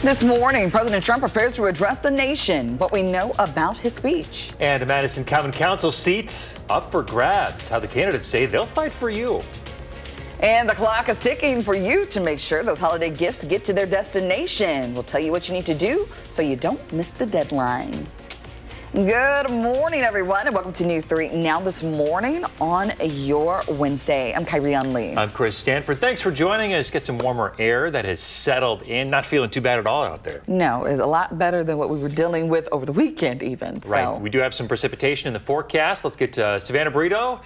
This morning, President Trump prepares to address the nation. What we know about his speech. And a Madison County Council seat up for grabs. How the candidates say they'll fight for you. And the clock is ticking for you to make sure those holiday gifts get to their destination. We'll tell you what you need to do so you don't miss the deadline. Good morning, everyone, and welcome to News 3 Now this morning on your Wednesday. I'm Kyrie Lee. I'm Chris Stanford. Thanks for joining us. Get some warmer air that has settled in. Not feeling too bad at all out there. No, it's a lot better than what we were dealing with over the weekend even. Right. We do have some precipitation in the forecast. Let's get to Savannah Brito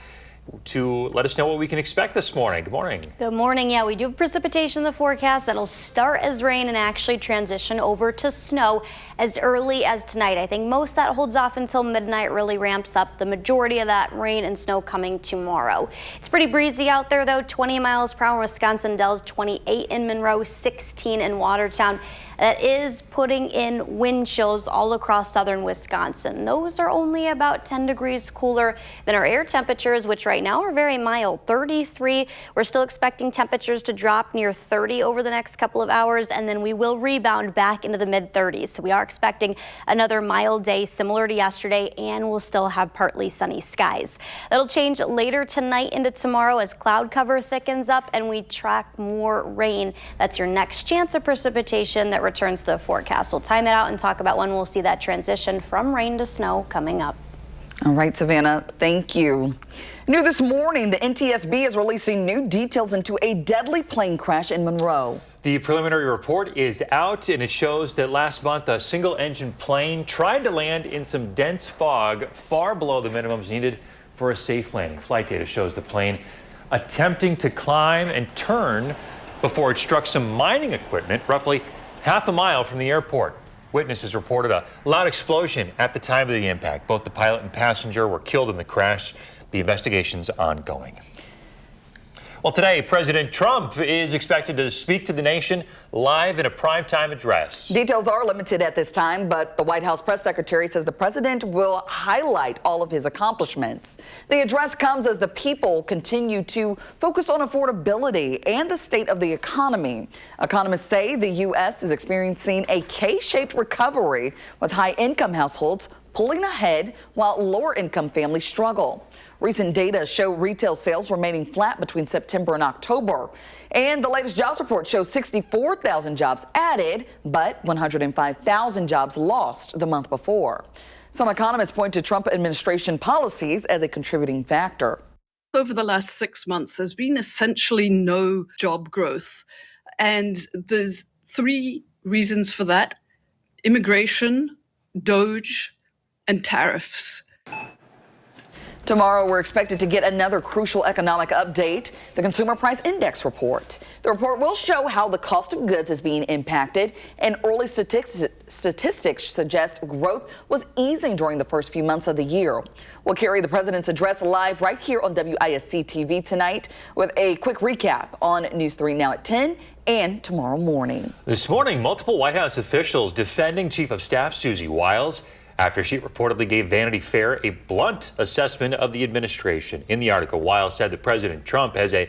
to let us know what we can expect this morning. Good morning. Good morning. Yeah, we do have precipitation in the forecast that'll start as rain and actually transition over to snow as early as tonight. I think most that holds off until midnight, really ramps up. The majority of that rain and snow coming tomorrow. It's pretty breezy out there though. 20 miles per hour in Wisconsin Dells, 28 in Monroe, 16 in Watertown. That is putting in wind chills all across southern Wisconsin. Those are only about 10 degrees cooler than our air temperatures, which right now are very mild, 33. We're still expecting temperatures to drop near 30 over the next couple of hours, and then we will rebound back into the mid 30s. So we are expecting another mild day similar to yesterday, and we'll still have partly sunny skies. That'll change later tonight into tomorrow as cloud cover thickens up and we track more rain. That's your next chance of precipitation that returns to the forecast. We'll time it out and talk about when we'll see that transition from rain to snow coming up. All right, Savannah, thank you. New this morning, the NTSB is releasing new details into a deadly plane crash in Monroe. The preliminary report is out, and it shows that last month a single-engine plane tried to land in some dense fog far below the minimums needed for a safe landing. Flight data shows the plane attempting to climb and turn before it struck some mining equipment roughly half a mile from the airport. Witnesses reported a loud explosion at the time of the impact. Both the pilot and passenger were killed in the crash. The investigation's ongoing. Well, today, President Trump is expected to speak to the nation live in a primetime address. Details are limited at this time, but the White House press secretary says the president will highlight all of his accomplishments. The address comes as the people continue to focus on affordability and the state of the economy. Economists say the U.S. is experiencing a K-shaped recovery, with high-income households pulling ahead while lower-income families struggle. Recent data show retail sales remaining flat between September and October. And the latest jobs report shows 64,000 jobs added, but 105,000 jobs lost the month before. Some economists point to Trump administration policies as a contributing factor. Over the last 6 months, there's been essentially no job growth. And there's three reasons for that: immigration, DOGE, and tariffs. Tomorrow, we're expected to get another crucial economic update, the Consumer Price Index report. The report will show how the cost of goods is being impacted, and early statistics suggest growth was easing during the first few months of the year. We'll carry the president's address live right here on WISC TV tonight with a quick recap on News 3 Now at 10 and tomorrow morning. This morning, multiple White House officials defending Chief of Staff Susie Wiles after she reportedly gave Vanity Fair a blunt assessment of the administration. In the article, Wiles said that President Trump has an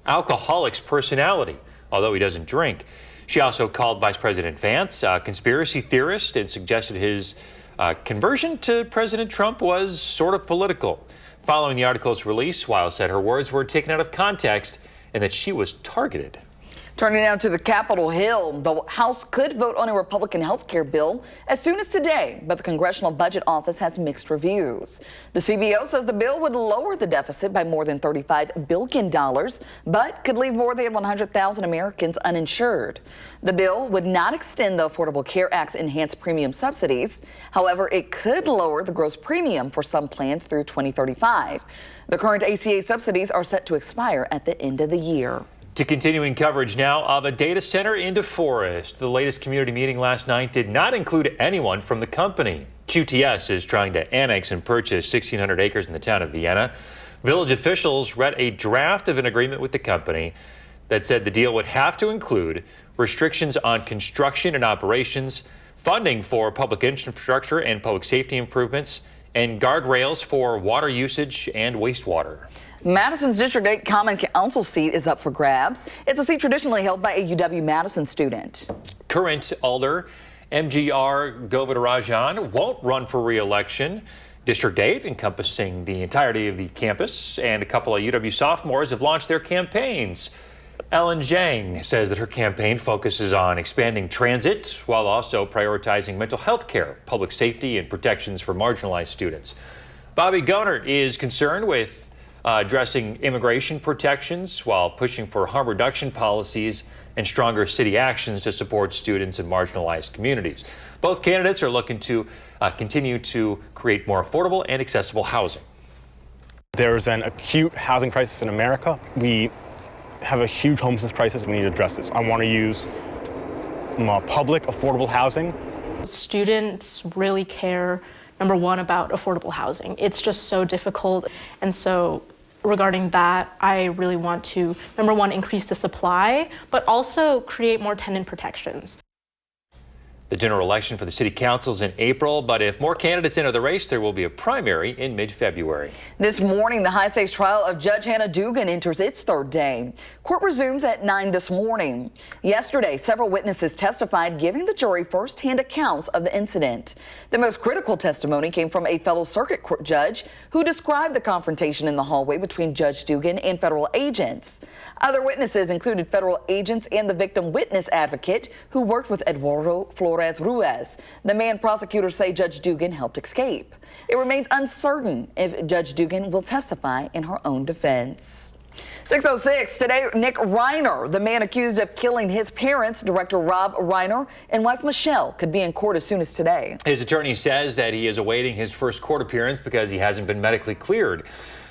alcoholic's personality, although he doesn't drink. She also called Vice President Vance a conspiracy theorist and suggested his conversion to President Trump was sort of political. Following the article's release, Wiles said her words were taken out of context and that she was targeted. Turning now to the Capitol Hill, the House could vote on a Republican health care bill as soon as today, but the Congressional Budget Office has mixed reviews. The CBO says the bill would lower the deficit by more than $35 billion, but could leave more than 100,000 Americans uninsured. The bill would not extend the Affordable Care Act's enhanced premium subsidies. However, it could lower the gross premium for some plans through 2035. The current ACA subsidies are set to expire at the end of the year. To continuing coverage now of a data center in DeForest. The latest community meeting last night did not include anyone from the company. QTS is trying to annex and purchase 1,600 acres in the town of Vienna. Village officials read a draft of an agreement with the company that said the deal would have to include restrictions on construction and operations, funding for public infrastructure and public safety improvements, and guardrails for water usage and wastewater. Madison's District 8 Common Council seat is up for grabs. It's a seat traditionally held by a UW-Madison student. Current Alder MGR Govindarajan won't run for re-election. District 8, encompassing the entirety of the campus, and a couple of UW sophomores have launched their campaigns. Ellen Zhang says that her campaign focuses on expanding transit while also prioritizing mental health care, public safety, and protections for marginalized students. Bobby Gonert is concerned with addressing immigration protections while pushing for harm reduction policies and stronger city actions to support students in marginalized communities. Both candidates are looking to continue to create more affordable and accessible housing. There's an acute housing crisis in America. We have a huge homelessness crisis. We need to address this. I want to use public, affordable housing. Students really care, number one, about affordable housing. It's just so difficult. And so regarding that, I really want to, number one, increase the supply, but also create more tenant protections. The general election for the city council is in April, but if more candidates enter the race, there will be a primary in mid-February. This morning, the high-stakes trial of Judge Hannah Dugan enters its third day. Court resumes at 9 this morning. Yesterday, several witnesses testified, giving the jury first-hand accounts of the incident. The most critical testimony came from a fellow circuit court judge who described the confrontation in the hallway between Judge Dugan and federal agents. Other witnesses included federal agents and the victim witness advocate who worked with Eduardo Flores-Ruiz, the man prosecutors say Judge Dugan helped escape. It remains uncertain if Judge Dugan will testify in her own defense. 6:06 today, Nick Reiner, the man accused of killing his parents, director Rob Reiner, and wife Michelle, could be in court as soon as today. His attorney says that he is awaiting his first court appearance because he hasn't been medically cleared.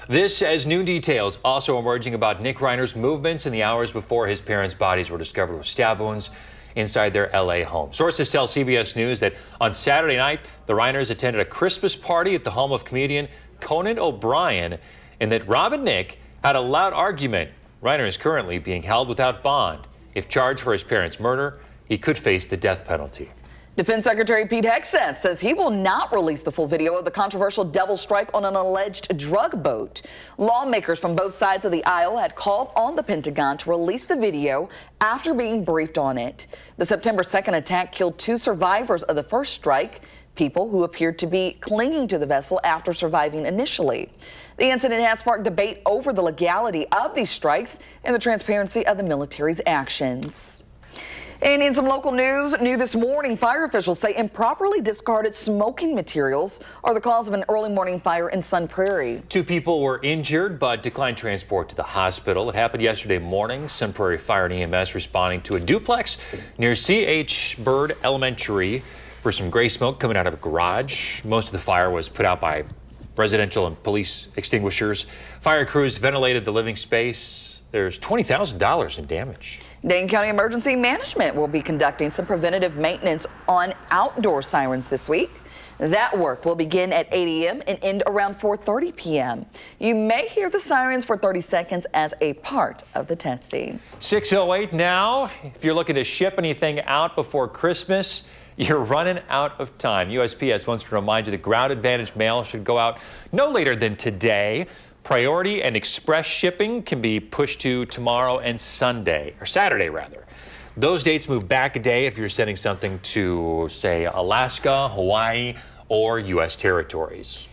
This as new details also emerging about Nick Reiner's movements in the hours before his parents' bodies were discovered with stab wounds inside their LA home. Sources tell CBS News that on Saturday night, the Reiners attended a Christmas party at the home of comedian Conan O'Brien, and that Rob and Nick had a loud argument. Reiner is currently being held without bond. If charged for his parents' murder, he could face the death penalty. Defense Secretary Pete Hegseth says he will not release the full video of the controversial devil strike on an alleged drug boat. Lawmakers from both sides of the aisle had called on the Pentagon to release the video after being briefed on it. The September 2nd attack killed 2 survivors of the first strike, people who appeared to be clinging to the vessel after surviving initially. The incident has sparked debate over the legality of these strikes and the transparency of the military's actions. And in some local news, new this morning, fire officials say improperly discarded smoking materials are the cause of an early morning fire in Sun Prairie. 2 people were injured but declined transport to the hospital. It happened yesterday morning. Sun Prairie Fire and EMS responding to a duplex near C.H. Bird Elementary for some gray smoke coming out of a garage. Most of the fire was put out by residential and police extinguishers. Fire crews ventilated the living space. There's $20,000 in damage. Dane County Emergency Management will be conducting some preventative maintenance on outdoor sirens this week. That work will begin at 8 a.m. and end around 4:30 p.m. You may hear the sirens for 30 seconds as a part of the testing. 6:08 now. If you're looking to ship anything out before Christmas, you're running out of time. USPS wants to remind you that Ground Advantage mail should go out no later than today. Priority and express shipping can be pushed to tomorrow and Sunday, or Saturday rather. Those dates move back a day if you're sending something to, say, Alaska, Hawaii, or U.S. territories.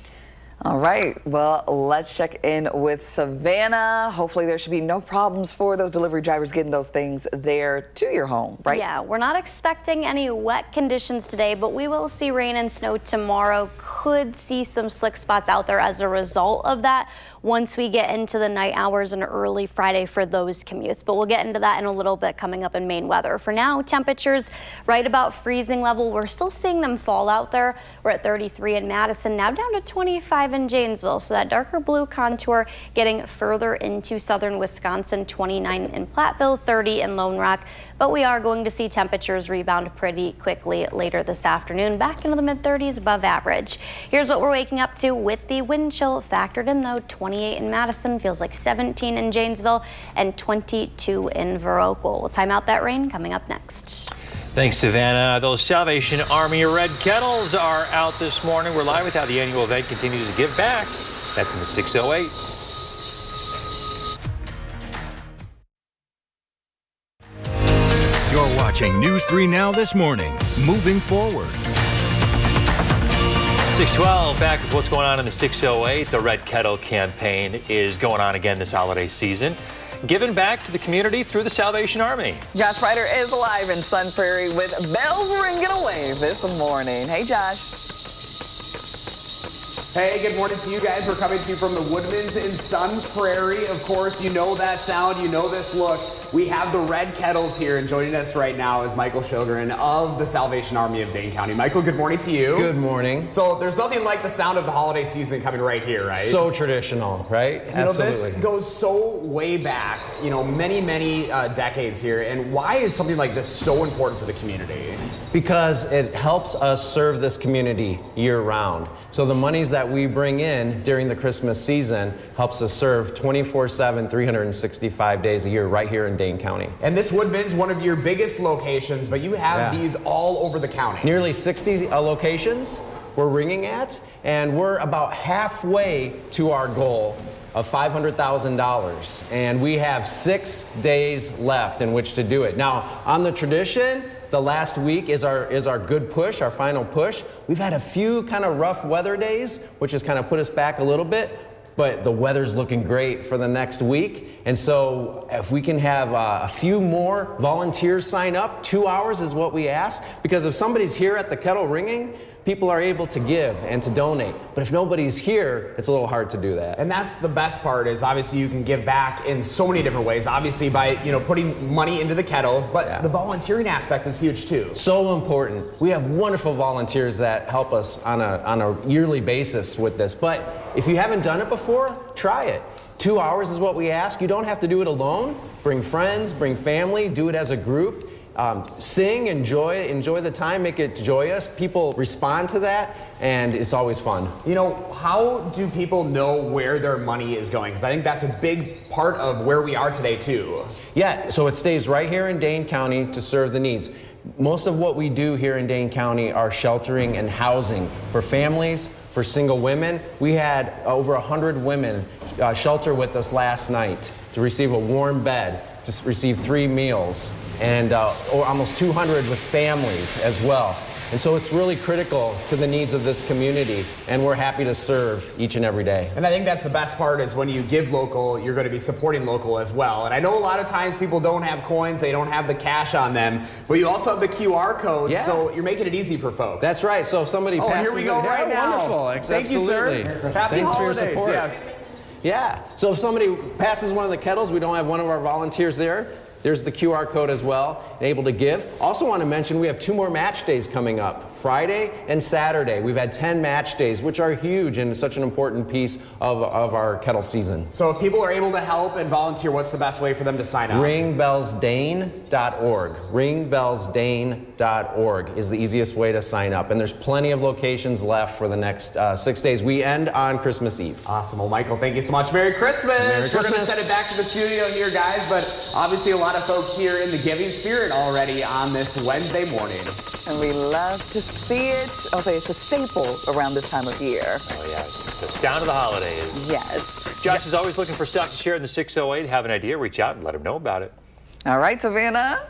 All right, well, let's check in with Savannah. Hopefully there should be no problems for those delivery drivers getting those things there to your home, right? Yeah, we're not expecting any wet conditions today, but we will see rain and snow tomorrow. Could see some slick spots out there as a result of that once we get into the night hours and early Friday for those commutes. But we'll get into that in a little bit coming up in Maine weather. For now, temperatures right about freezing level. We're still seeing them fall out there. We're at 33 in Madison, now down to 25 in Janesville. So that darker blue contour getting further into southern Wisconsin, 29 in Platteville, 30 in Lone Rock. But we are going to see temperatures rebound pretty quickly later this afternoon, back into the mid-30s above average. Here's what we're waking up to with the wind chill factored in, though. 28 in Madison, feels like 17 in Janesville, and 22 in Viroqua. We'll time out that rain coming up next. Thanks, Savannah. Those Salvation Army red kettles are out this morning. We're live with how the annual event continues to give back. That's in the 608. Your You're watching News 3 Now this morning. Moving forward. 612, back with what's going on in the 608. The Red Kettle campaign is going on again this holiday season, giving back to the community through the Salvation Army. Josh Ryder is live in Sun Prairie with bells ringing away this morning. Hey, Josh. Hey, good morning to you guys. We're coming to you from the Woodman's in Sun Prairie. Of course, you know that sound, you know this look. We have the Red Kettles here, and joining us right now is Michael Shogren of the Salvation Army of Dane County. Michael, good morning to you. Good morning. So there's nothing like the sound of the holiday season coming right here, right? So traditional, right? You know, this goes so way back, many, many decades here. And why is something like this so important for the community? Because it helps us serve this community year round. So the monies that we bring in during the Christmas season helps us serve 24/7, 365 days a year right here in Dane County. And this Woodman's one of your biggest locations, but you have these all over the county. Nearly 60 locations we're ringing at, and we're about halfway to our goal of $500,000. And we have 6 days left in which to do it. Now, on the tradition, the last week is our good push, our final push. We've had a few kind of rough weather days, which has kind of put us back a little bit, but the weather's looking great for the next week. And so if we can have a few more volunteers sign up, 2 hours is what we ask, because if somebody's here at the kettle ringing, people are able to give and to donate. But if nobody's here, it's a little hard to do that. And that's the best part, is obviously you can give back in so many different ways. Obviously by putting money into the kettle, but the volunteering aspect is huge too. So important. We have wonderful volunteers that help us on a yearly basis with this. But if you haven't done it before, try it. 2 hours is what we ask. You don't have to do it alone. Bring friends, bring family, do it as a group. Sing, enjoy the time, make it joyous. People respond to that, and it's always fun. How do people know where their money is going? Because I think that's a big part of where we are today too. Yeah, so it stays right here in Dane County to serve the needs. Most of what we do here in Dane County are sheltering and housing for families, for single women. We had over 100 women shelter with us last night to receive a warm bed, to receive 3 meals, and or almost 200 with families as well. And so it's really critical to the needs of this community, and we're happy to serve each and every day. And I think that's the best part, is when you give local, you're going to be supporting local as well. And I know a lot of times people don't have coins, they don't have the cash on them, but you also have the QR code, so you're making it easy for folks. That's right. So if somebody passes, here we go right now. Wonderful. Thank you, sir. Happy Thanks holidays. for your support. Yes. Yeah. So if somebody passes one of the kettles, we don't have one of our volunteers there. There's the QR code as well, and able to give. Also want to mention we have 2 more match days coming up, Friday and Saturday. We've had 10 match days, which are huge and such an important piece of our kettle season. So if people are able to help and volunteer, what's the best way for them to sign up? Ringbellsdane.org. Ringbellsdane.org is the easiest way to sign up. And there's plenty of locations left for the next 6 days. We end on Christmas Eve. Awesome. Well, Michael, thank you so much. Merry Christmas. Merry We're going to Christmas. send it back to the studio here, guys, but obviously a lot of folks here in the giving spirit already on this Wednesday morning. And we love to see it. I'll say it's a staple around this time of year. Oh, yeah. The sound of the holidays. Yes. Josh is always looking for stock to share in the 608. Have an idea, reach out and let him know about it. All right, Savannah.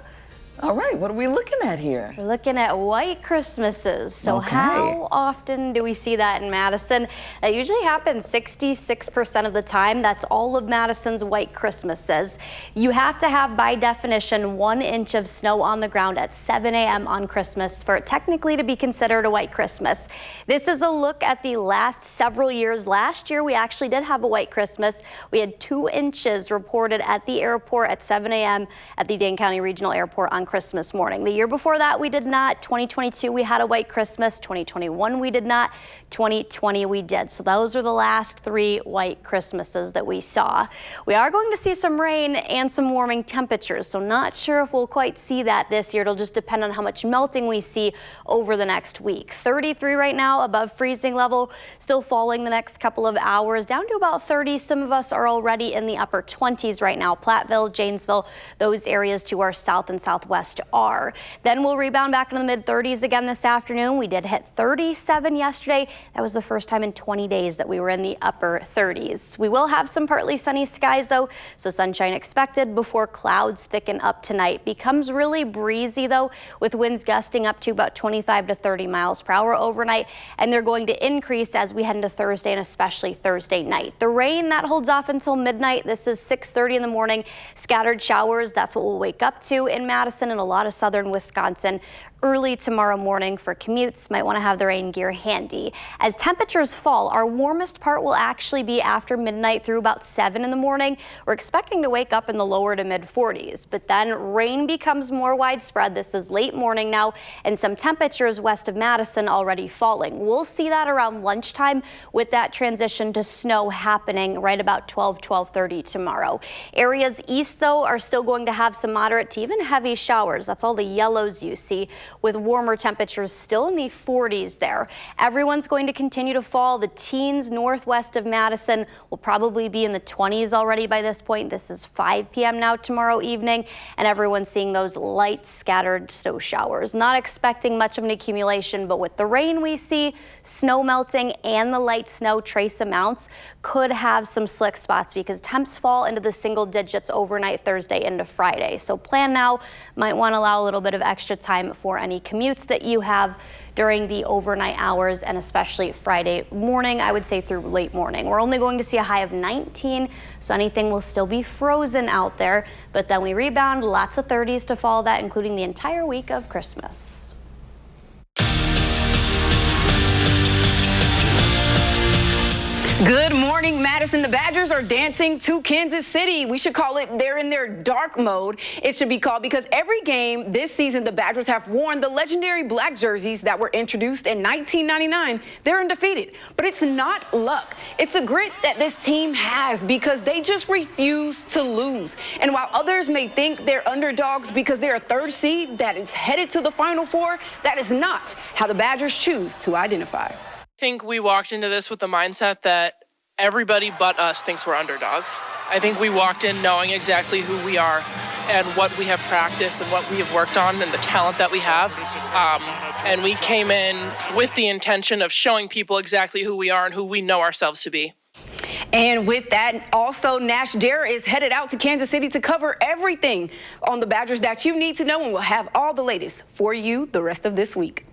All right, what are we looking at here? We're looking at white Christmases. So how often do we see that in Madison? That usually happens 66% of the time. That's all of Madison's white Christmases. You have to have, by definition, 1 inch of snow on the ground at 7 a.m. on Christmas for it technically to be considered a white Christmas. This is a look at the last several years. Last year, we actually did have a white Christmas. We had 2 inches reported at the airport at 7 a.m. at the Dane County Regional Airport on Christmas morning. The year before that, we did not. 2022, we had a white Christmas. 2021, we did not. 2020, we did. So those are the last 3 white Christmases that we saw. We are going to see some rain and some warming temperatures, so not sure if we'll quite see that this year. It'll just depend on how much melting we see over the next week. 33 right now, above freezing level, still falling the next couple of hours, down to about 30. Some of us are already in the upper 20s right now. Platteville, Janesville, those areas to our south and southwest northwest are. Then we'll rebound back into the mid-30s again this afternoon. We did hit 37 yesterday. That was the first time in 20 days that we were in the upper 30s. We will have some partly sunny skies though, so sunshine expected before clouds thicken up tonight. Becomes really breezy though, with winds gusting up to about 25 to 30 miles per hour overnight, and they're going to increase as we head into Thursday and especially Thursday night. The rain that holds off until midnight. This is 6:30 in the morning. Scattered showers, that's what we'll wake up to in Madison and a lot of southern Wisconsin. Early tomorrow morning for commutes, might want to have the rain gear handy. As temperatures fall, our warmest part will actually be after midnight through about 7 in the morning. We're expecting to wake up in the lower to mid 40s, but then rain becomes more widespread. This is late morning now, and some temperatures west of Madison already falling. We'll see that around lunchtime with that transition to snow happening right about 12:30 tomorrow. Areas east though are still going to have some moderate to even heavy showers. That's all the yellows you see, with warmer temperatures still in the 40s there. Everyone's going to continue to fall. The teens northwest of Madison will probably be in the 20s already by this point. This is 5 p.m. now tomorrow evening, and everyone's seeing those light scattered snow showers. Not expecting much of an accumulation, but with the rain we see, snow melting, and the light snow trace amounts, could have some slick spots because temps fall into the single digits overnight Thursday into Friday. So plan now. Might want to allow a little bit of extra time for any commutes that you have during the overnight hours, and especially Friday morning, I would say through late morning. We're only going to see a high of 19, so anything will still be frozen out there, but then we rebound, lots of 30s to follow that, including the entire week of Christmas. Good morning, Madison. The Badgers are dancing to Kansas City. We should call it they're in their dark mode. It should be called because every game this season, the Badgers have worn the legendary black jerseys that were introduced in 1999. They're undefeated, but it's not luck. It's a grit that this team has because they just refuse to lose. And while others may think they're underdogs because they're a third seed that is headed to the Final Four, that is not how the Badgers choose to identify. I think we walked into this with the mindset that everybody but us thinks we're underdogs. I think we walked in knowing exactly who we are and what we have practiced and what we have worked on and the talent that we have. And we came in with the intention of showing people exactly who we are and who we know ourselves to be. And with that, also, Nash Dara is headed out to Kansas City to cover everything on the Badgers that you need to know, and we'll have all the latest for you the rest of this week.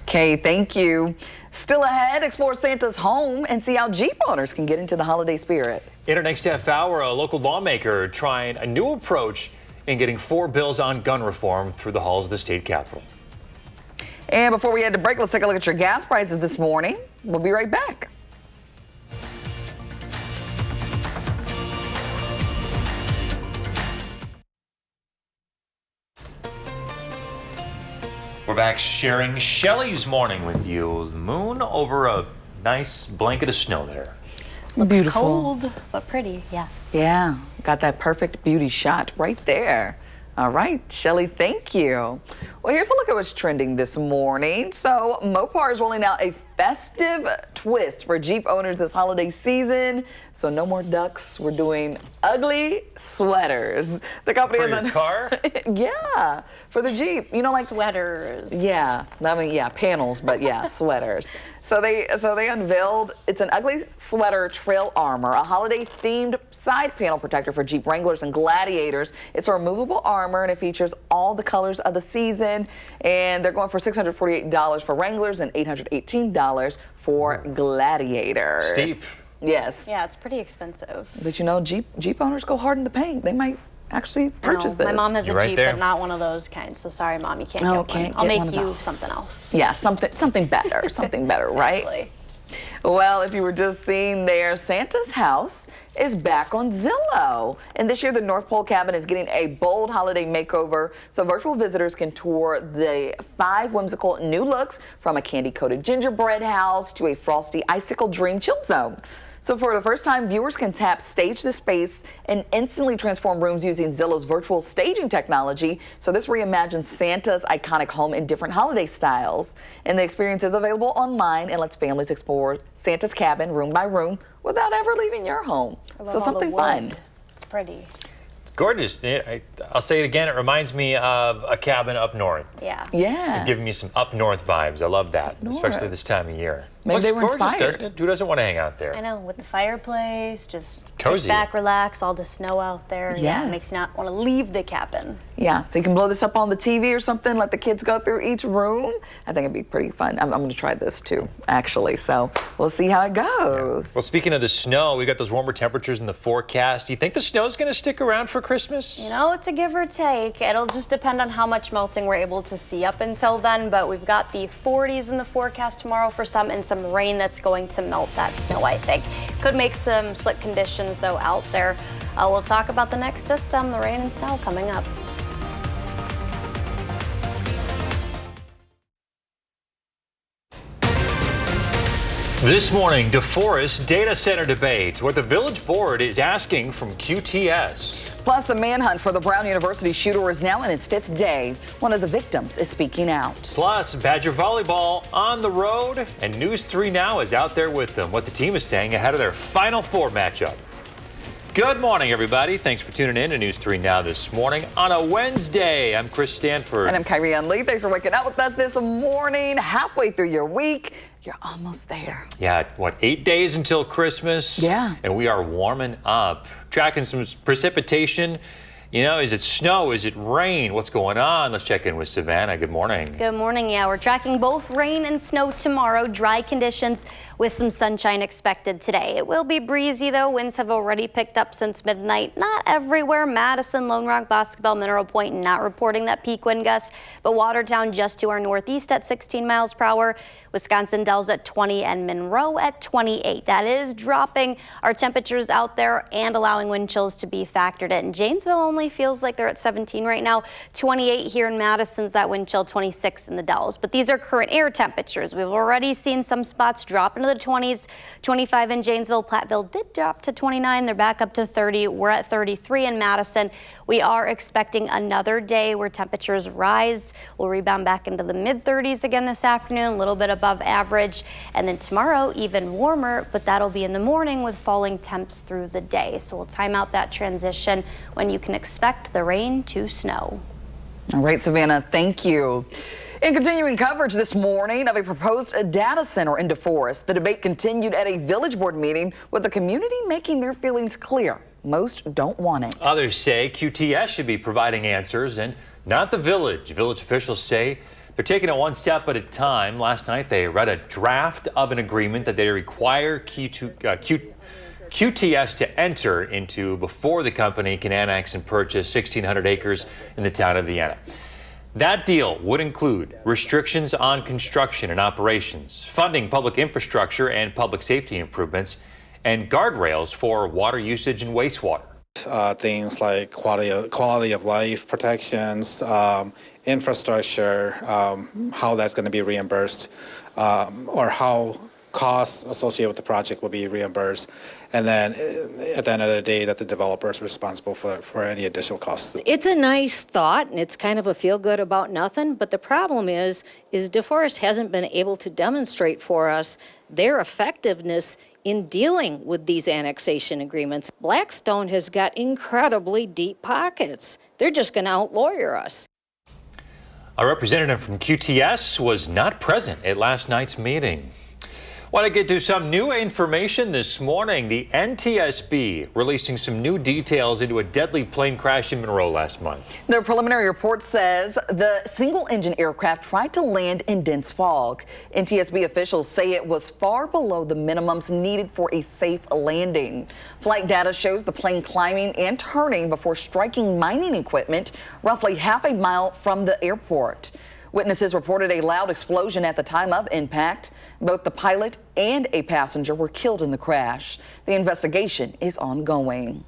Okay, thank you. Still ahead, explore Santa's home and see how Jeep owners can get into the holiday spirit. In our next half hour, a local lawmaker trying a new approach in getting 4 bills on gun reform through the halls of the state capitol. And before we head to break, let's take a look at your gas prices this morning. We'll be right back. We're back sharing Shelley's morning with you. The moon over a nice blanket of snow there. Looks beautiful. Cold, but pretty, yeah. Yeah, got that perfect beauty shot right there. All right, Shelley, thank you. Well, here's a look at what's trending this morning. So Mopar is rolling out a festive twist for Jeep owners this holiday season. So no more ducks. We're doing ugly sweaters. The company For your car? Yeah, for the Jeep. You know, like sweaters. Yeah, I mean, yeah, panels, but yeah, sweaters. So they unveiled, it's an ugly sweater trail armor, a holiday-themed side panel protector for Jeep Wranglers and Gladiators. It's a removable armor, and it features all the colors of the season. And they're going for $648 for Wranglers and $818 for Gladiators. Steep. Yes. Yeah, it's pretty expensive. But you know, Jeep owners go hard in the paint. They might actually purchase this. My mom has You're a right Jeep, there. but not one of those kinds. So sorry, Mom, you can't get one. Can't I'll get one make of you those. something else. Yeah, something better, something better, right? Exactly. Well, if you were just seeing there, Santa's house is back on Zillow. And this year, the North Pole cabin is getting a bold holiday makeover, so virtual visitors can tour the 5 whimsical new looks, from a candy-coated gingerbread house to a frosty icicle dream chill zone. So for the first time, viewers can tap Stage the Space and instantly transform rooms using Zillow's virtual staging technology. So this reimagines Santa's iconic home in different holiday styles. And the experience is available online and lets families explore Santa's cabin room by room without ever leaving your home. I love So all something the wood. fun. It's pretty. Gorgeous. I'll say it again. It reminds me of a cabin up north. Yeah. Yeah. Giving me some up north vibes. I love that, especially this time of year. Maybe Looks they were gorgeous, inspired. doesn't it? Who doesn't want to hang out there? I know, with the fireplace, just Cozy. kick back, relax, all the snow out there. Yeah, it Yes. makes you not want to leave the cabin. Yeah, so you can blow this up on the TV or something, let the kids go through each room. I think it'd be pretty fun. I'm going to try this too, actually. So we'll see how it goes. Well, speaking of the snow, we got those warmer temperatures in the forecast. Do you think the snow's going to stick around for Christmas? You know, it's a give or take. It'll just depend on how much melting we're able to see up until then, but we've got the 40s in the forecast tomorrow for some and some rain that's going to melt that snow, I think. Could make some slick conditions, though, out there. We'll talk about the next system, the rain and snow, coming up. This morning, DeForest data center debate, what the village board is asking from QTS. Plus, the manhunt for the Brown University shooter is now in its 5th day. One of the victims is speaking out. Plus, Badger volleyball on the road, and News 3 Now is out there with them. What the team is saying ahead of their Final Four matchup. Good morning, everybody. Thanks for tuning in to News 3 Now this morning on a Wednesday. I'm Chris Stanford. And I'm Kyrie Ann Lee. Thanks for waking up with us this morning. Halfway through your week, you're almost there. Yeah, what, 8 days until Christmas? Yeah. And we are warming up. Tracking some precipitation. You know, is it snow? Is it rain? What's going on? Let's check in with Savannah. Good morning. Good morning. Yeah, we're tracking both rain and snow tomorrow. Dry conditions with some sunshine expected today. It will be breezy, though. Winds have already picked up since midnight. Not everywhere. Madison, Lone Rock, Basketball, Mineral Point not reporting that peak wind gust, but Watertown just to our northeast at 16 miles per hour. Wisconsin Dells at 20 and Monroe at 28. That is dropping our temperatures out there and allowing wind chills to be factored in. Janesville only feels like they're at 17 right now. 28 here in Madison's that wind chill, 26 in the Dells. But these are current air temperatures. We've already seen some spots drop into the 20s. 25 in Janesville. Platteville did drop to 29. They're back up to 30. We're at 33 in Madison. We are expecting another day where temperatures rise. We'll rebound back into the mid-30s again this afternoon, a little bit above average. And then tomorrow, even warmer, but that'll be in the morning with falling temps through the day. So we'll time out that transition when you can expect the rain to snow. All right, Savannah, thank you. In continuing coverage this morning of a proposed data center in DeForest, the debate continued at a village board meeting with the community making their feelings clear. Most don't want it. Others say QTS should be providing answers and not the village. Village officials say they're taking it one step at a time. Last night, they read a draft of an agreement that they require QTS to enter into before the company can annex and purchase 1,600 acres in the town of Vienna. That deal would include restrictions on construction and operations, funding public infrastructure and public safety improvements, and guardrails for water usage and wastewater. Things like quality of life protections, infrastructure, how that's going to be reimbursed, or how costs associated with the project will be reimbursed, and then at the end of the day that the developer is responsible for any additional costs. It's a nice thought, and it's kind of a feel good about nothing, but the problem is DeForest hasn't been able to demonstrate for us their effectiveness in dealing with these annexation agreements. Blackstone has got incredibly deep pockets. They're just going to outlawyer us. A representative from QTS was not present at last night's meeting. Want to get to some new information this morning. The NTSB releasing some new details into a deadly plane crash in Monroe last month. The preliminary report says the single-engine aircraft tried to land in dense fog. NTSB officials say it was far below the minimums needed for a safe landing. Flight data shows the plane climbing and turning before striking mining equipment roughly half a mile from the airport. Witnesses reported a loud explosion at the time of impact. Both the pilot and a passenger were killed in the crash. The investigation is ongoing.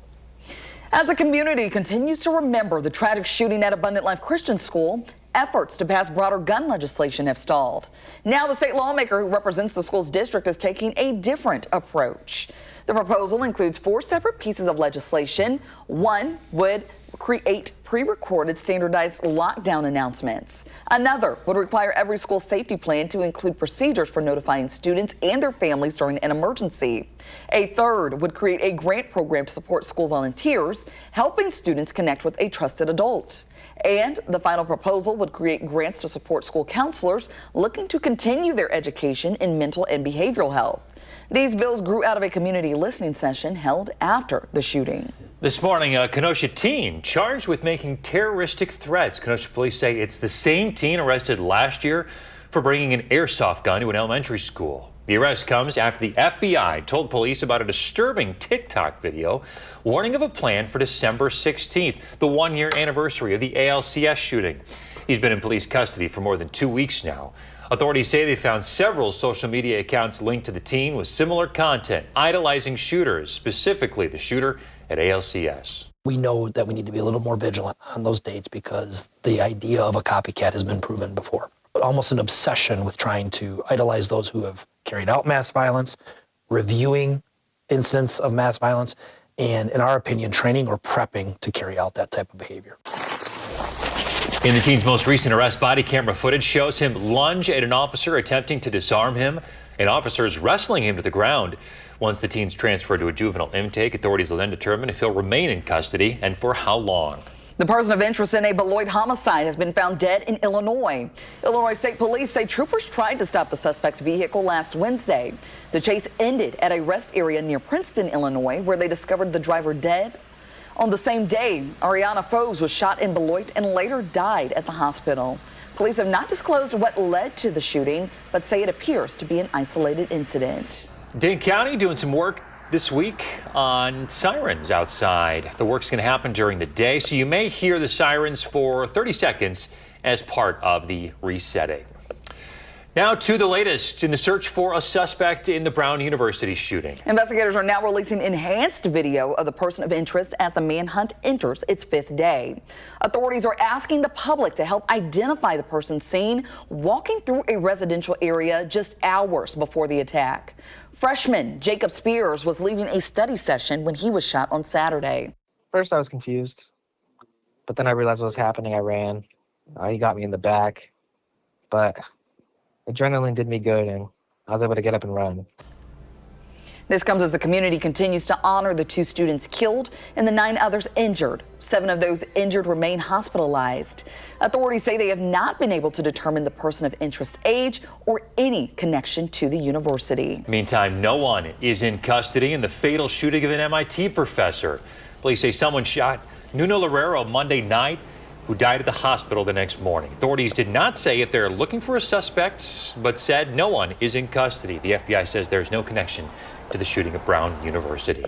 As the community continues to remember the tragic shooting at Abundant Life Christian School, efforts to pass broader gun legislation have stalled. Now the state lawmaker who represents the school's district is taking a different approach. The proposal includes 4 separate pieces of legislation. One would create pre-recorded standardized lockdown announcements. Another would require every school safety plan to include procedures for notifying students and their families during an emergency. A third would create a grant program to support school volunteers, helping students connect with a trusted adult. And the final proposal would create grants to support school counselors looking to continue their education in mental and behavioral health. These bills grew out of a community listening session held after the shooting. This morning, a Kenosha teen charged with making terroristic threats. Kenosha police say it's the same teen arrested last year for bringing an airsoft gun to an elementary school. The arrest comes after the FBI told police about a disturbing TikTok video warning of a plan for December 16th, the one-year anniversary of the ALCS shooting. He's been in police custody for more than 2 weeks now. Authorities say they found several social media accounts linked to the teen with similar content, idolizing shooters, specifically the shooter at ALCS. We know that we need to be a little more vigilant on those dates because the idea of a copycat has been proven before. But almost an obsession with trying to idolize those who have carried out mass violence, reviewing incidents of mass violence, and in our opinion, training or prepping to carry out that type of behavior. In the teen's most recent arrest, body camera footage shows him lunge at an officer attempting to disarm him, and officers wrestling him to the ground. Once the teen's transferred to a juvenile intake, authorities will then determine if he'll remain in custody and for how long. The person of interest in a Beloit homicide has been found dead in Illinois. Illinois State Police say troopers tried to stop the suspect's vehicle last Wednesday. The chase ended at a rest area near Princeton, Illinois, where they discovered the driver dead. On the same day, Ariana Foes was shot in Beloit and later died at the hospital. Police have not disclosed what led to the shooting, but say it appears to be an isolated incident. Dane County doing some work this week on sirens outside. The work's going to happen during the day, so you may hear the sirens for 30 seconds as part of the resetting. Now to the latest in the search for a suspect in the Brown University shooting. Investigators are now releasing enhanced video of the person of interest as the manhunt enters its 5th day. Authorities are asking the public to help identify the person seen walking through a residential area just hours before the attack. Freshman Jacob Spears was leaving a study session when he was shot on Saturday. First, I was confused, but then I realized what was happening. I ran. He got me in the back, but adrenaline did me good, and I was able to get up and run. This comes as the community continues to honor the 2 students killed and the 9 others injured. 7 of those injured remain hospitalized. Authorities say they have not been able to determine the person of interest age or any connection to the university. Meantime, no one is in custody in the fatal shooting of an MIT professor. Police say someone shot Nuno Loureiro Monday night, who died at the hospital the next morning. Authorities did not say if they're looking for a suspect, but said no one is in custody. The FBI says there's no connection to the shooting at Brown University.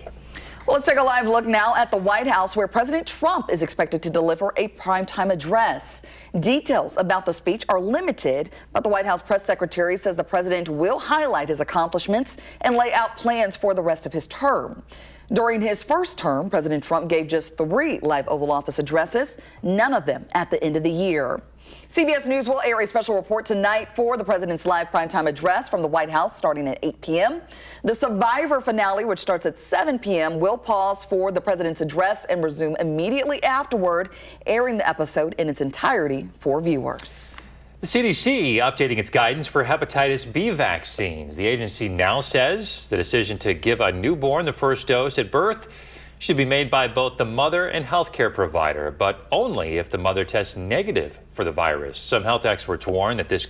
Well, let's take a live look now at the White House, where President Trump is expected to deliver a primetime address. Details about the speech are limited, but the White House press secretary says the president will highlight his accomplishments and lay out plans for the rest of his term. During his first term, President Trump gave just 3 live Oval Office addresses, none of them at the end of the year. CBS News will air a special report tonight for the president's live primetime address from the White House starting at 8 p.m. The Survivor finale, which starts at 7 p.m., will pause for the president's address and resume immediately afterward, airing the episode in its entirety for viewers. The CDC updating its guidance for hepatitis B vaccines. The agency now says the decision to give a newborn the first dose at birth should be made by both the mother and healthcare provider, but only if the mother tests negative for the virus. Some health experts warn that this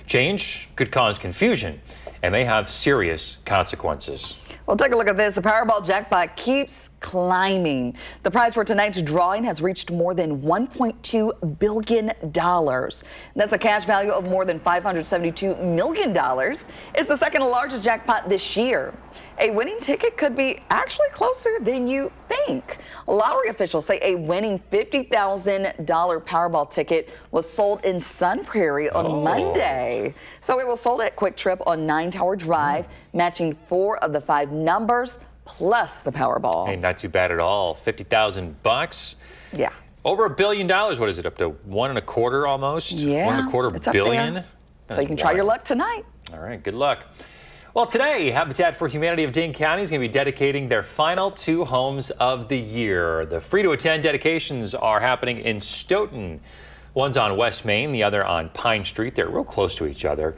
change could cause confusion and may have serious consequences. Well, take a look at this. The Powerball jackpot keeps climbing. The prize for tonight's drawing has reached more than $1.2 billion. That's a cash value of more than $572 million. It's the second largest jackpot this year. A winning ticket could be actually closer than you think. Lottery officials say a winning $50,000 Powerball ticket was sold in Sun Prairie on Monday. So it was sold at Quick Trip on 9 Tower Drive, matching 4 of the 5 numbers plus the Powerball. Hey, not too bad at all. $50,000. Yeah. Over $1 billion. What is it? Up to $1.25 almost? Yeah, $1.25 it's up billion. there. So That's you can try your wild. luck tonight. All right, good luck. Well, today, Habitat for Humanity of Dane County is going to be dedicating their final 2 homes of the year. The free-to-attend dedications are happening in Stoughton. One's on West Main, the other on Pine Street. They're real close to each other.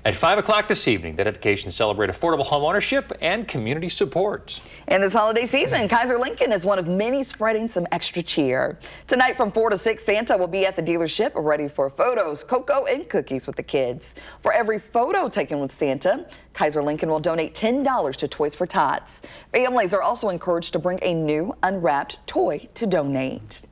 At 5 o'clock this evening, the dedications celebrate affordable home ownership and community support. And this holiday season, Kaiser Lincoln is one of many spreading some extra cheer. Tonight from 4 to 6, Santa will be at the dealership ready for photos, cocoa, and cookies with the kids. For every photo taken with Santa, Kaiser Lincoln will donate $10 to Toys for Tots. Families are also encouraged to bring a new unwrapped toy to donate.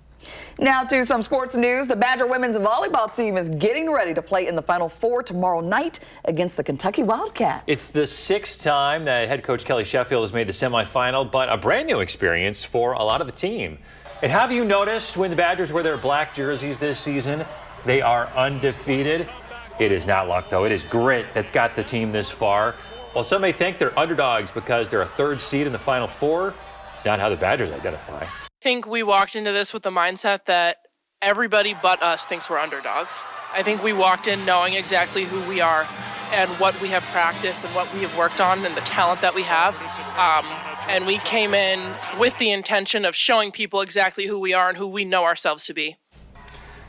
Now to some sports news. The Badger women's volleyball team is getting ready to play in the Final Four tomorrow night against the Kentucky Wildcats. It's the 6th time that head coach Kelly Sheffield has made the semifinal, but a brand new experience for a lot of the team. And have you noticed when the Badgers wear their black jerseys this season, they are undefeated? It is not luck, though. It is grit that's got the team this far. While some may think they're underdogs because they're a 3rd seed in the Final Four, it's not how the Badgers identify. I think we walked into this with the mindset that everybody but us thinks we're underdogs. I think we walked in knowing exactly who we are and what we have practiced and what we have worked on and the talent that we have. And we came in with the intention of showing people exactly who we are and who we know ourselves to be.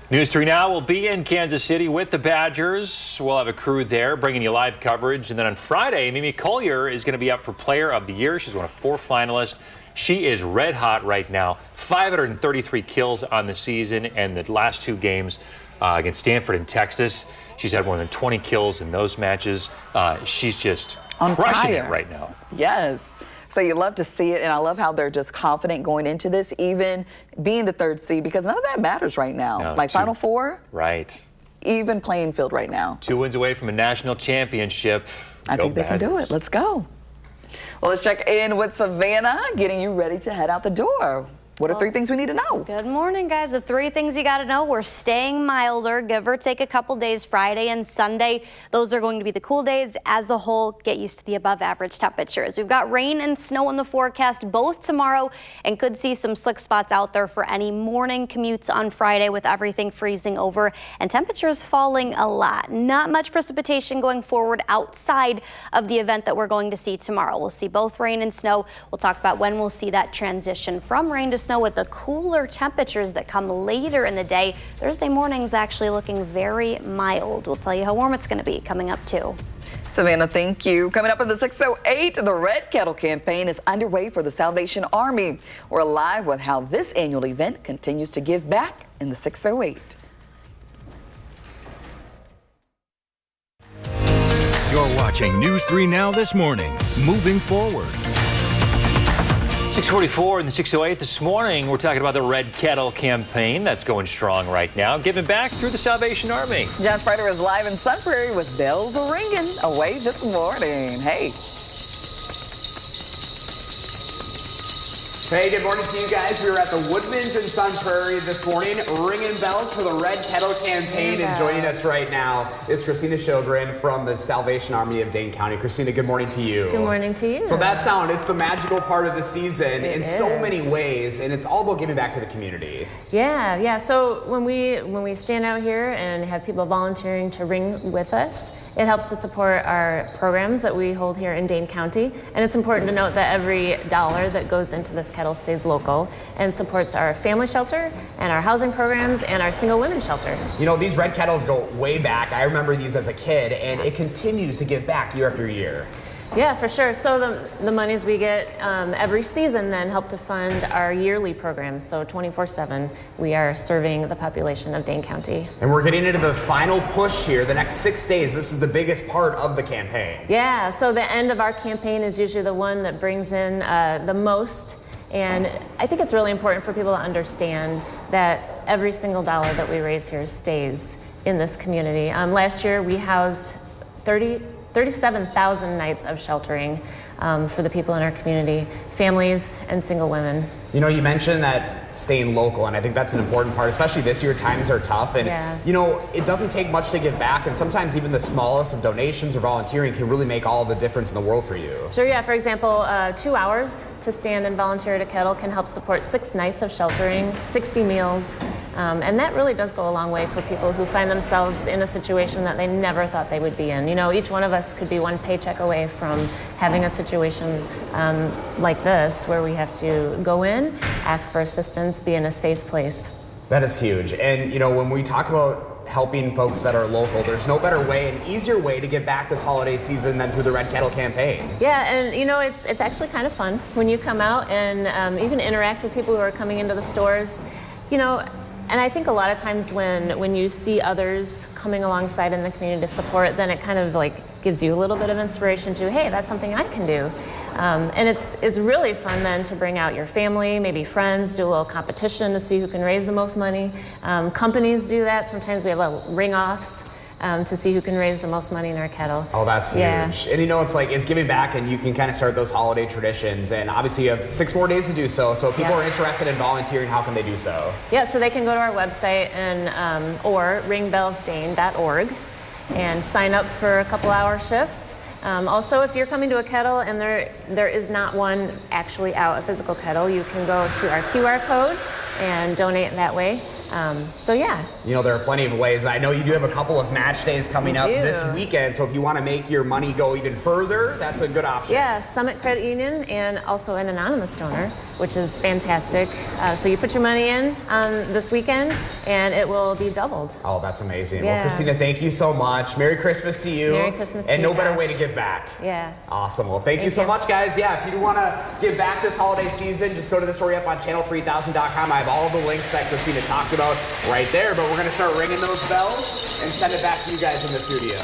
News 3 Now will be in Kansas City with the Badgers. We'll have a crew there bringing you live coverage. And then on Friday, Mimi Collier is going to be up for Player of the Year. She's one of 4 finalists. She is red hot right now. 533 kills on the season and the last 2 games against Stanford and Texas. She's had more than 20 kills in those matches. She's just crushing it right now. Yes. So you love to see it, and I love how they're just confident going into this, even being the 3rd seed, because none of that matters right now. No, like Final Four, right? Even playing field right now. 2 wins away from a national championship. I think they can do it. Let's go. Well, let's check in with Savannah, getting you ready to head out the door. What are 3 things we need to know? Good morning, guys. The 3 things you got to know. We're staying milder, give or take a couple days. Friday and Sunday, those are going to be the cool days. As a whole, get used to the above average temperatures. We've got rain and snow in the forecast both tomorrow and could see some slick spots out there for any morning commutes on Friday with everything freezing over and temperatures falling a lot. Not much precipitation going forward outside of the event that we're going to see tomorrow. We'll see both rain and snow. We'll talk about when we'll see that transition from rain to snow with the cooler temperatures that come later in the day. Thursday morning's actually looking very mild. We'll tell you how warm it's going to be coming up too. Savannah, thank you. Coming up in the 608, the Red Kettle campaign is underway for the Salvation Army. We're live with how this annual event continues to give back in the 608. You're watching News 3 Now this morning. Moving forward. 644 in the 608 this morning. We're talking about the Red Kettle campaign that's going strong right now, giving back through the Salvation Army. John Sprider is live in Sun Prairie with bells ringing away this morning. Hey. Hey, good morning to you guys. We were at the Woodman's in Sun Prairie this morning, ringing bells for the Red Kettle campaign. And joining us right now is Christina Sjogren from the Salvation Army of Dane County. Christina, good morning to you. Good morning to you. So that sound, it's the magical part of the season in so many ways, and it's all about giving back to the community. Yeah. So when we stand out here and have people volunteering to ring with us, it helps to support our programs that we hold here in Dane County. And it's important to note that every dollar that goes into this kettle stays local and supports our family shelter and our housing programs and our single women shelter. You know, these red kettles go way back. I remember these as a kid, and it continues to give back year after year. Yeah, for sure. So the monies we get every season then help to fund our yearly programs. So 24/7, we are serving the population of Dane County. And we're getting into the final push here. The next 6 days, this is the biggest part of the campaign. Yeah, so the end of our campaign is usually the one that brings in the most. And I think it's really important for people to understand that every single dollar that we raise here stays in this community. Last year, we housed 37,000 nights of sheltering for the people in our community, families and single women. You know, you mentioned that staying local, and I think that's an important part, especially this year. Times are tough, and you know, it doesn't take much to give back, and sometimes even the smallest of donations or volunteering can really make all the difference in the world for you. Sure, yeah. For example, 2 hours to stand and volunteer at a kettle can help support 6 nights of sheltering, 60 meals, and that really does go a long way for people who find themselves in a situation that they never thought they would be in. You know, each one of us could be one paycheck away from having a situation like this, where we have to go in, ask for assistance, be in a safe place. That is huge. And you know, when we talk about helping folks that are local, there's no better way, an easier way to give back this holiday season than through the Red Kettle campaign. Yeah, and you know, it's actually kind of fun when you come out and you can interact with people who are coming into the stores. You know, and I think a lot of times when you see others coming alongside in the community to support, then it kind of like gives you a little bit of inspiration to, hey, that's something I can do. And it's really fun then to bring out your family, maybe friends, do a little competition to see who can raise the most money. Companies do that. Sometimes we have little ring-offs to see who can raise the most money in our kettle. Oh, that's huge. Yeah. And you know, it's giving back, and you can kind of start those holiday traditions. And obviously you have 6 more days to do so. So if people are interested in volunteering, how can they do so? Yeah, so they can go to our website and or ringbellsdane.org and sign up for a couple hour shifts. Also, if you're coming to a kettle and there is not one actually out, a physical kettle, you can go to our QR code and donate that way. So yeah. You know, there are plenty of ways. I know you do have a couple of match days coming up this weekend, so if you want to make your money go even further, that's a good option. Yeah, Summit Credit Union and also an anonymous donor, which is fantastic. So you put your money in this weekend and it will be doubled. Oh, that's amazing. Yeah. Well, Christina, thank you so much. Merry Christmas to you. Merry Christmas to and you, no better Josh. way to give back. Yeah. Awesome. Well, thank you so much, guys. Yeah, if you want to give back this holiday season, just go to the story up on channel3000.com. I have all the links that Christina talked about right there, but we're going to start ringing those bells and send it back to you guys in the studio.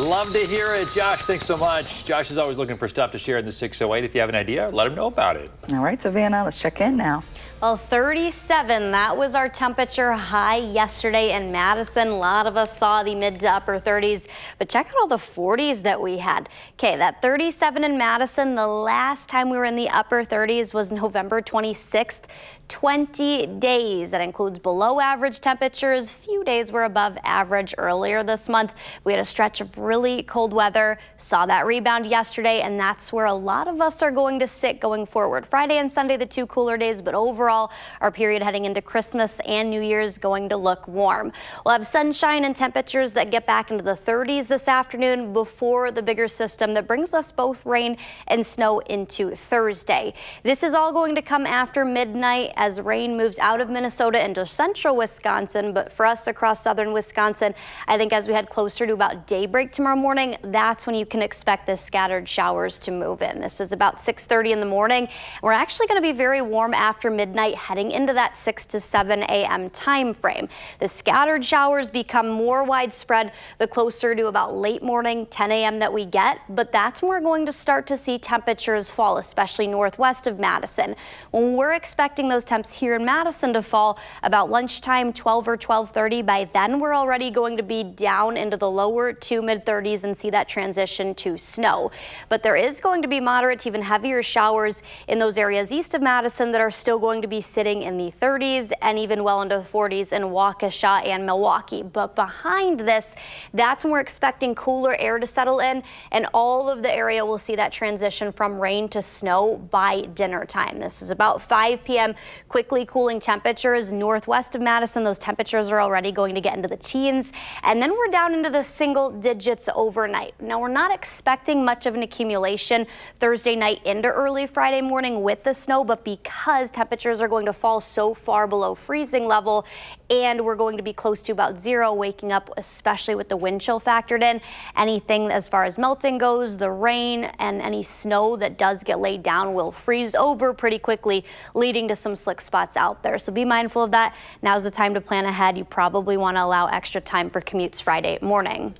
Love to hear it. Josh, thanks so much. Josh is always looking for stuff to share in the 608. If you have an idea, let him know about it. All right, Savannah, let's check in now. Well, 37, that was our temperature high yesterday in Madison. A lot of us saw the mid to upper 30s, but check out all the 40s that we had. Okay, that 37 in Madison, the last time we were in the upper 30s was November 26th. 20 days. That includes below average temperatures. Few days were above average earlier this month. We had a stretch of really cold weather, saw that rebound yesterday, and that's where a lot of us are going to sit going forward. Friday and Sunday, the 2 cooler days, but overall, our period heading into Christmas and New Year's going to look warm. We'll have sunshine and temperatures that get back into the 30s this afternoon before the bigger system that brings us both rain and snow into Thursday. This is all going to come after midnight as rain moves out of Minnesota into central Wisconsin, but for us across southern Wisconsin, I think as we head closer to about daybreak tomorrow morning, that's when you can expect the scattered showers to move in. This is about 6:30 in the morning. We're actually going to be very warm after midnight, heading into that 6 to 7 a.m. time frame. The scattered showers become more widespread the closer to about late morning, 10 a.m. that we get, but that's when we're going to start to see temperatures fall, especially northwest of Madison. When we're expecting those temps here in Madison to fall about lunchtime, 12 or 12:30. By then, we're already going to be down into the lower to mid-30s and see that transition to snow. But there is going to be moderate to even heavier showers in those areas east of Madison that are still going to be sitting in the 30s and even well into the 40s in Waukesha and Milwaukee. But behind this, that's when we're expecting cooler air to settle in, and all of the area will see that transition from rain to snow by dinner time. This is about 5 p.m. Quickly cooling temperatures northwest of Madison. Those temperatures are already going to get into the teens, and then we're down into the single digits overnight. Now, we're not expecting much of an accumulation Thursday night into early Friday morning with the snow, but because temperatures are going to fall so far below freezing level and we're going to be close to about 0 waking up, especially with the wind chill factored in, anything as far as melting goes, the rain and any snow that does get laid down will freeze over pretty quickly, leading to some slick spots out there. So be mindful of that. Now's the time to plan ahead. You probably want to allow extra time for commutes Friday morning.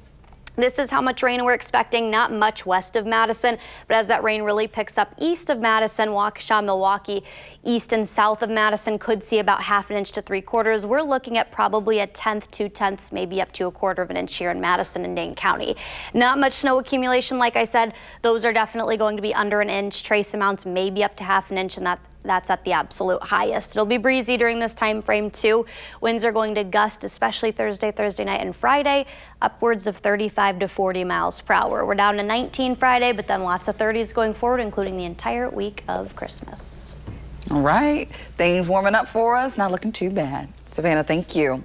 This is how much rain we're expecting, not much west of Madison, but as that rain really picks up east of Madison, Waukesha, Milwaukee, east and south of Madison could see about 1/2 inch to 3/4. We're looking at probably 1/10, 2/10, maybe up to 1/4 inch here in Madison and Dane County. Not much snow accumulation, like I said. Those are definitely going to be under 1 inch. Trace amounts maybe up to 1/2 inch, and That's at the absolute highest. It'll be breezy during this time frame too. Winds are going to gust, especially Thursday night and Friday, upwards of 35 to 40 miles per hour. We're down to 19 Friday, but then lots of 30s going forward, including the entire week of Christmas. All right, things warming up for us, not looking too bad. Savannah, thank you.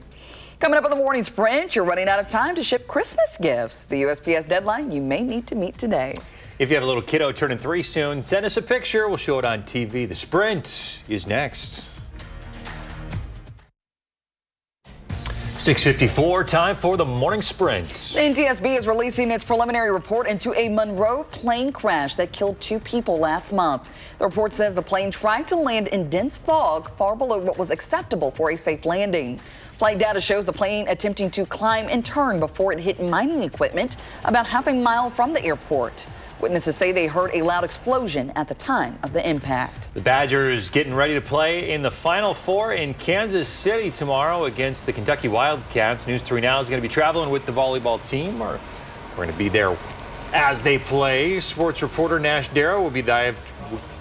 Coming up on the morning sprint, you're running out of time to ship Christmas gifts. The USPS deadline you may need to meet today. If you have a little kiddo turning 3 soon, send us a picture. We'll show it on TV. The sprint is next. 6:54, time for the morning sprint. The NTSB is releasing its preliminary report into a Monroe plane crash that killed 2 people last month. The report says the plane tried to land in dense fog far below what was acceptable for a safe landing. Flight data shows the plane attempting to climb and turn before it hit mining equipment about half a mile from the airport. Witnesses say they heard a loud explosion at the time of the impact. The Badgers getting ready to play in the Final Four in Kansas City tomorrow against the Kentucky Wildcats. News 3 Now is going to be traveling with the volleyball team. We're going to be there as they play. Sports reporter Nash Darrow will be live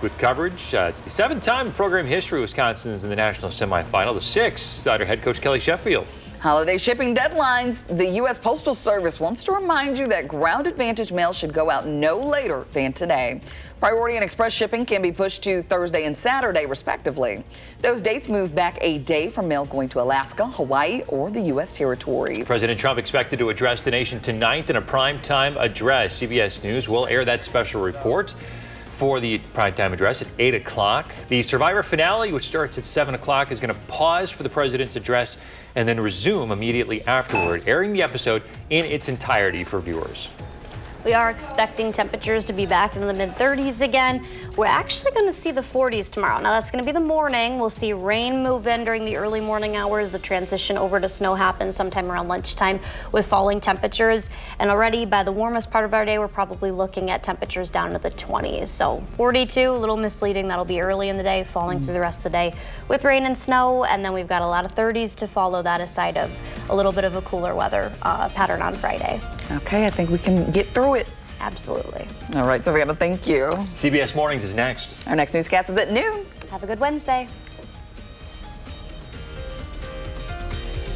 with coverage. It's the 7th time in program history Wisconsin is in the national semifinal. The 6th under head coach Kelly Sheffield. Holiday shipping deadlines. The U.S. Postal Service wants to remind you that Ground Advantage mail should go out no later than today. Priority and express shipping can be pushed to Thursday and Saturday, respectively. Those dates move back a day from mail going to Alaska, Hawaii, or the U.S. territories. President Trump expected to address the nation tonight in a primetime address. CBS News will air that special report for the primetime address at 8 o'clock. The Survivor finale, which starts at 7 o'clock, is going to pause for the president's address and then resume immediately afterward, airing the episode in its entirety for viewers. We are expecting temperatures to be back in the mid-30s again. We're actually going to see the 40s tomorrow. Now that's going to be the morning. We'll see rain move in during the early morning hours. The transition over to snow happens sometime around lunchtime with falling temperatures. And already by the warmest part of our day, we're probably looking at temperatures down to the 20s. So 42, a little misleading. That'll be early in the day, falling through the rest of the day with rain and snow. And then we've got a lot of 30s to follow that, aside of a little bit of a cooler weather pattern on Friday. Okay, I think we can get through it. Absolutely. All right, Savannah, thank you. CBS Mornings is next. Our next newscast is at noon. Have a good Wednesday.